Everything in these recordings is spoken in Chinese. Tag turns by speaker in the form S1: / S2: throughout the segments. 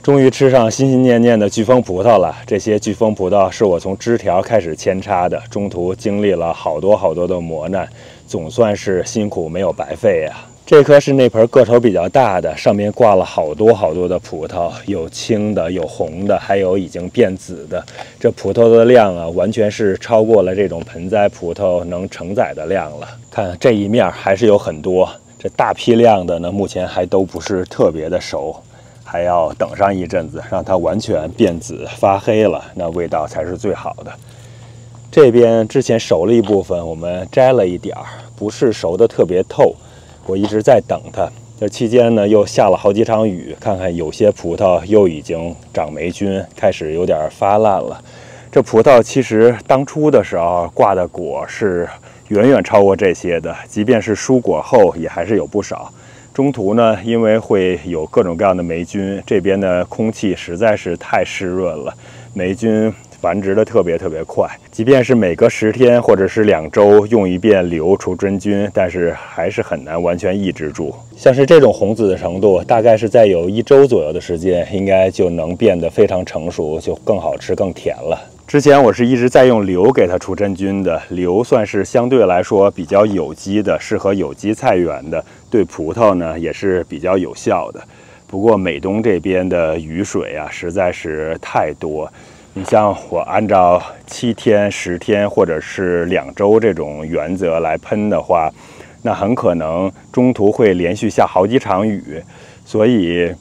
S1: 终于吃上心心念念的飓风葡萄了。这些飓风葡萄是我从枝条开始扦插的，中途经历了好多的磨难，总算是辛苦没有白费呀。这颗是那盆个头比较大的，上面挂了好多的葡萄，有青的，有红的，还有已经变紫的。这葡萄的量啊，完全是超过了这种盆栽葡萄能承载的量了。看这一面还是有很多，这大批量的呢，目前还都不是特别的熟。还要等上一阵子，让它完全变紫发黑了，那味道才是最好的。这边之前熟了一部分，我们摘了一点儿，不是熟的特别透，我一直在等它。这期间呢，又下了好几场雨，看看有些葡萄又已经长霉菌，开始有点发烂了。这葡萄其实当初的时候挂的果是远远超过这些的，即便是疏果后，也还是有不少。中途呢，因为会有各种各样的霉菌，这边的空气实在是太湿润了，霉菌繁殖的特别快。即便是每隔10天或者是2周用一遍硫除真菌，但是还是很难完全抑制住。像是这种红紫的程度，大概是在有1周左右的时间，应该就能变得非常成熟，就更好吃、更甜了。之前我是一直在用硫给它除真菌的，硫算是相对来说比较有机的，适合有机菜园的，对葡萄呢也是比较有效的。不过美东这边的雨水啊实在是太多，你像我按照7天、10天或者是2周这种原则来喷的话，那很可能中途会连续下好几场雨，所以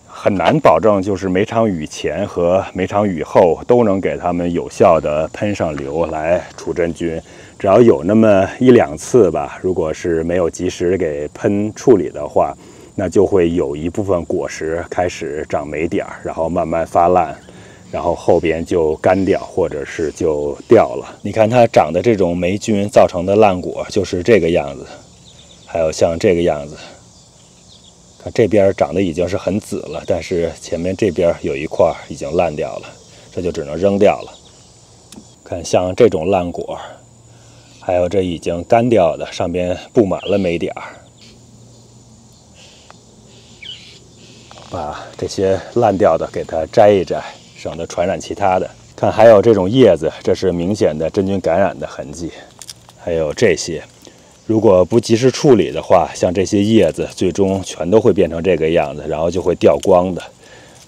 S1: 很难保证就是每场雨前和每场雨后都能给它们有效的喷上硫来除真菌。只要有那么1、2次吧，如果是没有及时给喷处理的话，那就会有一部分果实开始长霉点，然后慢慢发烂，然后后边就干掉或者是就掉了。你看它长的这种霉菌造成的烂果就是这个样子，还有像这个样子。看这边长得已经是很紫了，但是前面这边有一块已经烂掉了，这就只能扔掉了。看像这种烂果，还有这已经干掉的，上边布满了霉点儿。把这些烂掉的给它摘一摘，省得传染其他的。看还有这种叶子，这是明显的真菌感染的痕迹。还有这些，如果不及时处理的话，像这些叶子最终全都会变成这个样子，然后就会掉光的。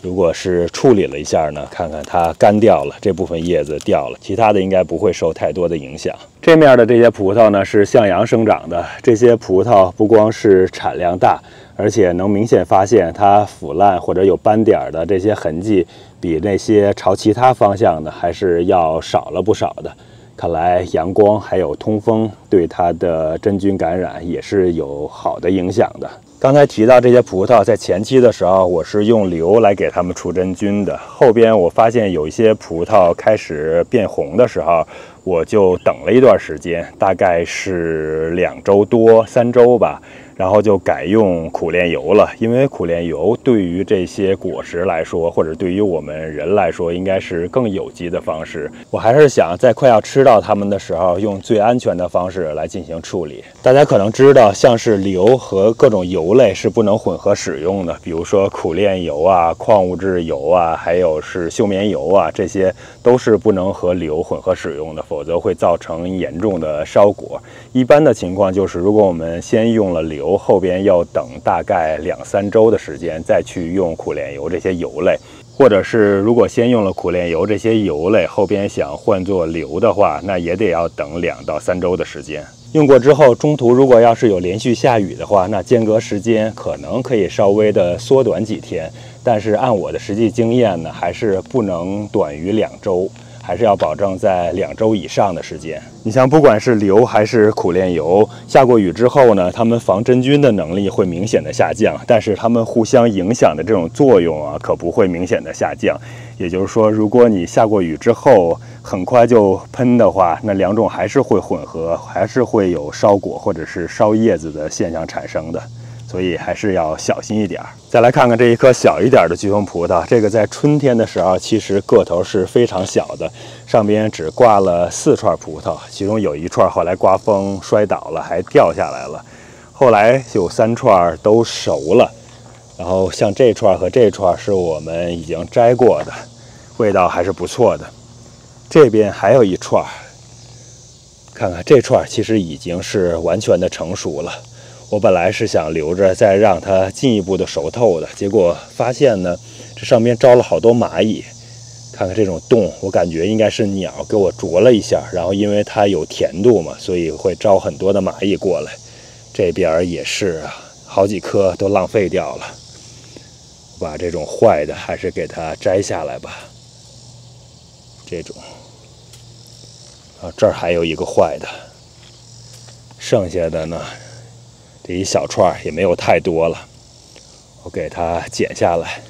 S1: 如果是处理了一下呢，看看它干掉了，这部分叶子掉了，其他的应该不会受太多的影响。这面的这些葡萄呢是向阳生长的，这些葡萄不光是产量大，而且能明显发现它腐烂或者有斑点的这些痕迹，比那些朝其他方向的还是要少了不少的。看来阳光还有通风对它的真菌感染也是有好的影响的。刚才提到这些葡萄，在前期的时候我是用硫来给它们除真菌的，后边我发现有一些葡萄开始变红的时候，我就等了一段时间，大概是2周多、3周吧，然后就改用苦楝油了。因为苦楝油对于这些果实来说，或者对于我们人来说，应该是更有机的方式。我还是想在快要吃到它们的时候，用最安全的方式来进行处理。大家可能知道，像是硫和各种油类是不能混合使用的，比如说苦楝油啊、矿物质油啊，还有是休眠油啊，这些都是不能和硫混合使用的，否则会造成严重的烧果。一般的情况就是，如果我们先用了硫，后边要等大概2、3周的时间再去用苦楝油这些油类，或者是如果先用了苦楝油这些油类，后边想换做硫的话，那也得要等2到3周的时间。用过之后，中途如果要是有连续下雨的话，那间隔时间可能可以稍微的缩短几天，但是按我的实际经验呢，还是不能短于2周。还是要保证在2周以上的时间。你像不管是硫还是苦楝油，下过雨之后呢，它们防真菌的能力会明显的下降，但是它们互相影响的这种作用啊，可不会明显的下降。也就是说，如果你下过雨之后很快就喷的话，那2种还是会混合，还是会有烧果或者是烧叶子的现象产生的。所以还是要小心一点。再来看看这一颗小一点的飓风葡萄，这个在春天的时候其实个头是非常小的，上边只挂了4串葡萄，其中有1串后来刮风摔倒了，还掉下来了。后来有3串都熟了，然后像这串和这串是我们已经摘过的，味道还是不错的。这边还有一串，看看这串其实已经是完全的成熟了。我本来是想留着再让它进一步的熟透的，结果发现呢，这上面招了好多蚂蚁。看看这种洞，我感觉应该是鸟给我啄了一下，然后因为它有甜度嘛，所以会招很多的蚂蚁过来。这边也是啊，好几颗都浪费掉了。我把这种坏的还是给它摘下来吧。这种啊，这儿还有一个坏的，剩下的呢，这一小串也没有太多了，我给它剪下来。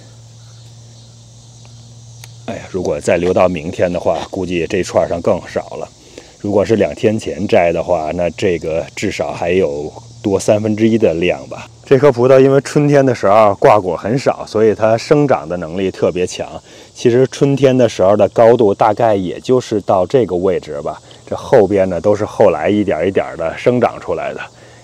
S1: 哎呀，如果再留到明天的话，估计这串上更少了。如果是2天前摘的话，那这个至少还有多1/3的量吧。这颗葡萄因为春天的时候挂果很少，所以它生长的能力特别强。其实春天的时候的高度大概也就是到这个位置吧，这后边呢都是后来一点一点的生长出来的，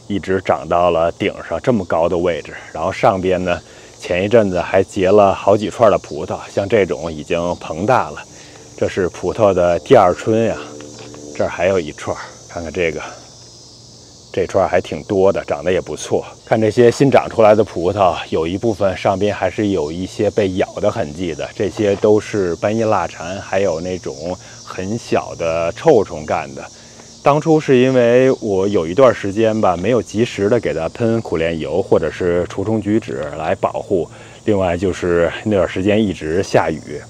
S1: 一直长到了顶上这么高的位置。然后上边呢，前一阵子还结了好几串的葡萄，像这种已经膨大了。这是葡萄的第2春呀。这儿还有一串，看看这个，这串还挺多的，长得也不错。看这些新长出来的葡萄，有一部分上边还是有一些被咬的痕迹的，这些都是斑叶蜡蝉，还有那种很小的臭虫干的。当初是因为我有一段时间吧，没有及时的给它喷苦楝油或者是除虫菊酯来保护，另外就是那段时间一直下雨，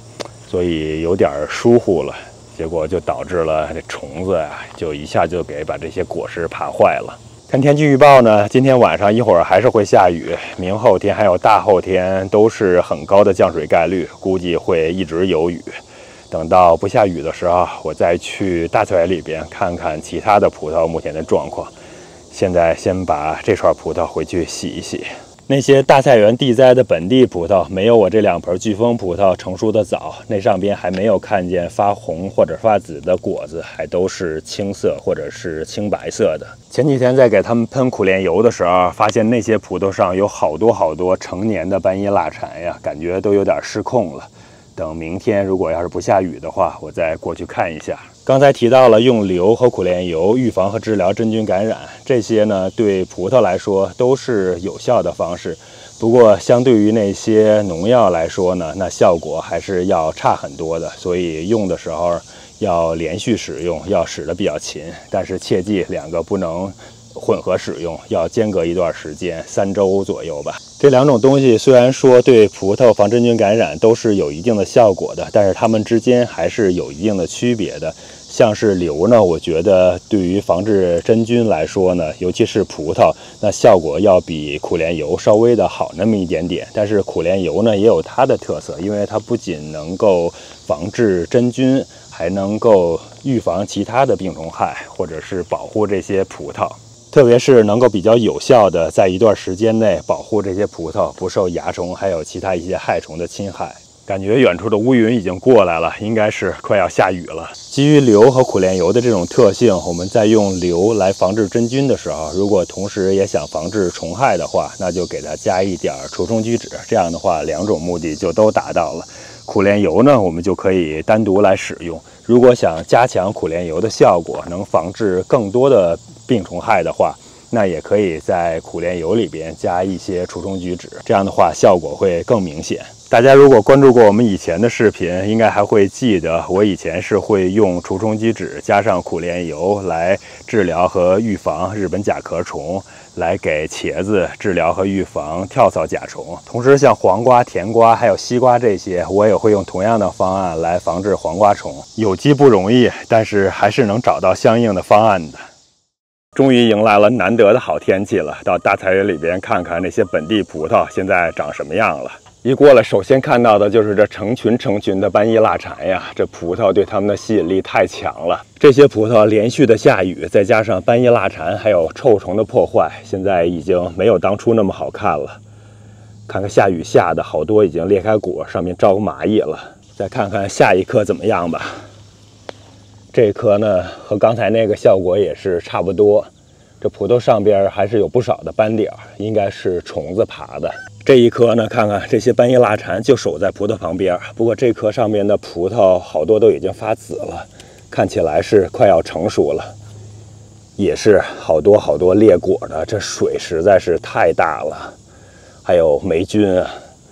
S1: 所以有点疏忽了。结果就导致了这虫子呀，就一下就给把这些果实爬坏了。看天气预报呢，今天晚上一会儿还是会下雨，明后天还有大后天都是很高的降水概率，估计会一直有雨。等到不下雨的时候，我再去大菜园里边看看其他的葡萄目前的状况。现在先把这串葡萄回去洗一洗。那些大菜园地栽的本地葡萄，没有我这2盆飓风葡萄成熟的早，那上边还没有看见发红或者发紫的果子，还都是青色或者是青白色的。前几天在给他们喷苦楝油的时候，发现那些葡萄上有好多成年的斑叶蜡蝉呀，感觉都有点失控了。等明天如果要是不下雨的话，我再过去看一下。刚才提到了用硫和苦楝油预防和治疗真菌感染，这些呢对葡萄来说都是有效的方式。不过相对于那些农药来说呢，那效果还是要差很多的，所以用的时候要连续使用，要使得比较勤。但是切记2个不能混合使用，要间隔一段时间，3周左右吧。这2种东西虽然说对葡萄防真菌感染都是有一定的效果的，但是它们之间还是有一定的区别的。像是硫呢，我觉得对于防治真菌来说呢，尤其是葡萄，那效果要比苦楝油稍微的好那么一点点。但是苦楝油呢也有它的特色，因为它不仅能够防治真菌，还能够预防其他的病虫害，或者是保护这些葡萄。特别是能够比较有效的在一段时间内保护这些葡萄不受蚜虫还有其他一些害虫的侵害。感觉远处的乌云已经过来了，应该是快要下雨了。基于硫和苦楝油的这种特性，我们在用硫来防治真菌的时候，如果同时也想防治虫害的话，那就给它加一点除虫菊酯，这样的话2种目的就都达到了。苦楝油呢，我们就可以单独来使用。如果想加强苦楝油的效果，能防治更多的病虫害的话，那也可以在苦楝油里边加一些除虫菊酯，这样的话效果会更明显。大家如果关注过我们以前的视频，应该还会记得我以前是会用除虫菊酯加上苦楝油来治疗和预防日本甲壳虫，来给茄子治疗和预防跳蚤甲虫。同时像黄瓜、甜瓜还有西瓜这些，我也会用同样的方案来防治黄瓜虫。有机不容易，但是还是能找到相应的方案的。终于迎来了难得的好天气了，到大菜园里边看看那些本地葡萄现在长什么样了。一过来，首先看到的就是这成群的斑叶蜡蝉呀，这葡萄对它们的吸引力太强了。这些葡萄连续的下雨，再加上斑叶蜡蝉还有臭虫的破坏，现在已经没有当初那么好看了。看看下雨下的好多已经裂开果，上面招蚂蚁了。再看看下一颗怎么样吧。这颗呢和刚才那个效果也是差不多，这葡萄上边还是有不少的斑点，应该是虫子爬的。这一棵呢，看看这些斑叶蜡蝉就守在葡萄旁边，不过这棵上面的葡萄好多都已经发紫了，看起来是快要成熟了，也是好多裂果的，这水实在是太大了，还有霉菌啊，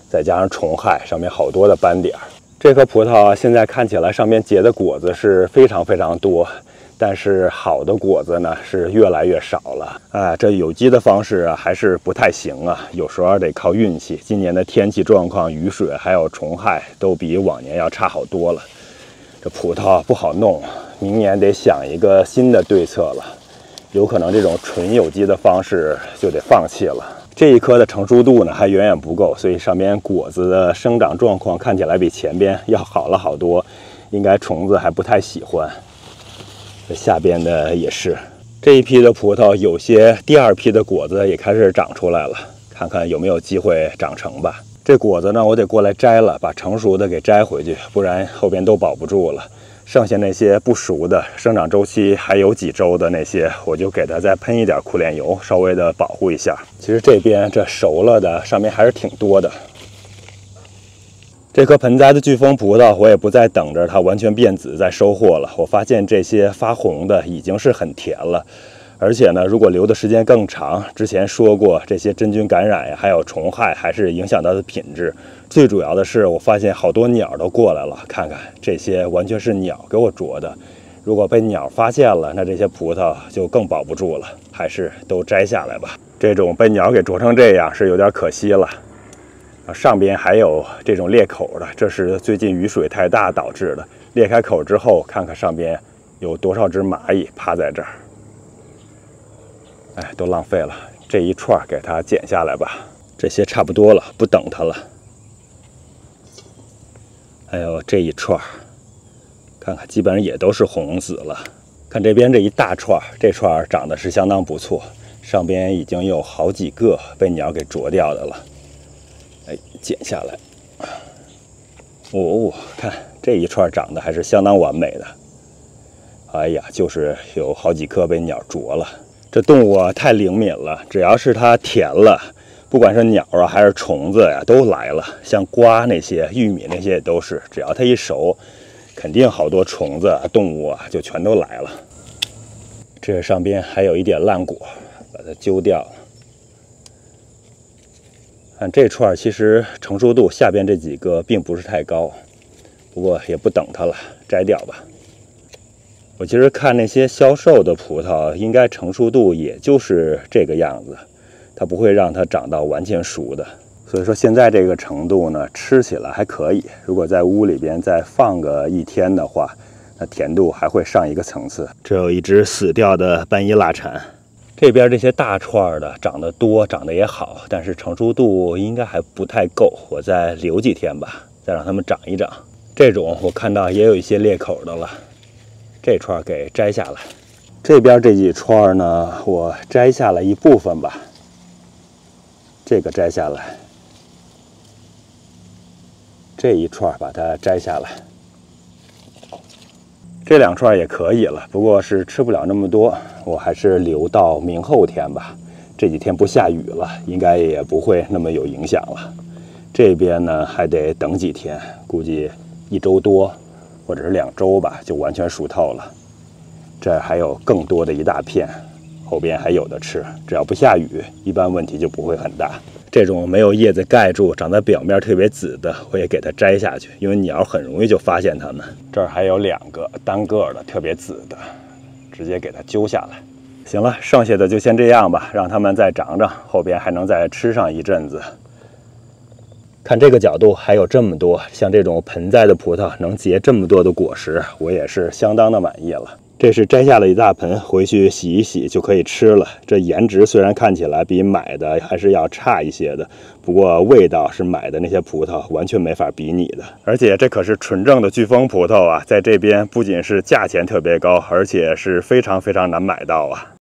S1: 再加上虫害，上面好多的斑点。这颗葡萄现在看起来上面结的果子是非常多。但是好的果子呢是越来越少了，这有机的方式啊还是不太行啊，有时候得靠运气。今年的天气状况、雨水还有虫害都比往年要差好多了，这葡萄不好弄，明年得想一个新的对策了，有可能这种纯有机的方式就得放弃了。这一棵的成熟度呢还远远不够，所以上边果子的生长状况看起来比前边要好了好多，应该虫子还不太喜欢。这下边的也是，这一批的葡萄有些第二批的果子也开始长出来了，看看有没有机会长成吧。这果子呢，我得过来摘了，把成熟的给摘回去，不然后边都保不住了。剩下那些不熟的、生长周期还有几周的那些，我就给它再喷一点苦楝油，稍微的保护一下。其实这边这熟了的上面还是挺多的。这颗盆栽的巨峰葡萄，我也不再等着它完全变紫再收获了。我发现这些发红的已经是很甜了，而且呢，如果留的时间更长，之前说过这些真菌感染呀，还有虫害，还是影响它的品质。最主要的是，我发现好多鸟都过来了，看看这些完全是鸟给我啄的。如果被鸟发现了，那这些葡萄就更保不住了，还是都摘下来吧。这种被鸟给啄成这样是有点可惜了。上边还有这种裂口的，这是最近雨水太大导致的。裂开口之后，看看上边有多少只蚂蚁趴在这儿。哎，都浪费了，这一串给它剪下来吧。这些差不多了，不等它了。还有这一串，看看基本上也都是红紫了。看这边这一大串，这串长得是相当不错，上边已经有好几个被鸟给啄掉的了。哎，剪下来。看这一串长得还是相当完美的。哎呀，就是有好几颗被鸟啄了。这动物啊太灵敏了，只要是它甜了，不管是鸟啊还是虫子呀，都来了。像瓜那些、玉米那些也都是，只要它一熟，肯定好多虫子、动物啊就全都来了。这上边还有一点烂果，把它揪掉了。看这串其实成熟度下边这几个并不是太高，不过也不等它了，摘掉吧。我其实看那些销售的葡萄，应该成熟度也就是这个样子，它不会让它长到完全熟的。所以说现在这个程度呢，吃起来还可以。如果在屋里边再放个1天的话，那甜度还会上一个层次。这有一只死掉的斑叶蜡蝉。这边这些大串的长得多，长得也好，但是成熟度应该还不太够，我再留几天吧，再让它们长一长。这种我看到也有一些裂口的了，这串给摘下来。这边这几串呢，我摘下来一部分吧，这个摘下来，这一串把它摘下来。这2串也可以了，不过是吃不了那么多，我还是留到明后天吧。这几天不下雨了，应该也不会那么有影响了。这边呢还得等几天，估计1周多或者是2周吧，就完全熟透了。这还有更多的一大片，后边还有的吃。只要不下雨，一般问题就不会很大。这种没有叶子盖住、长在表面特别紫的，我也给它摘下去，因为鸟很容易就发现它们。这儿还有2个单个的特别紫的，直接给它揪下来。行了，剩下的就先这样吧，让它们再长长，后边还能再吃上一阵子。看这个角度还有这么多，像这种盆栽的葡萄能结这么多的果实，我也是相当的满意了。这是摘下了一大盆，回去洗一洗就可以吃了。这颜值虽然看起来比买的还是要差一些的，不过味道是买的那些葡萄完全没法比拟的。而且这可是纯正的巨峰葡萄啊，在这边不仅是价钱特别高，而且是非常难买到啊。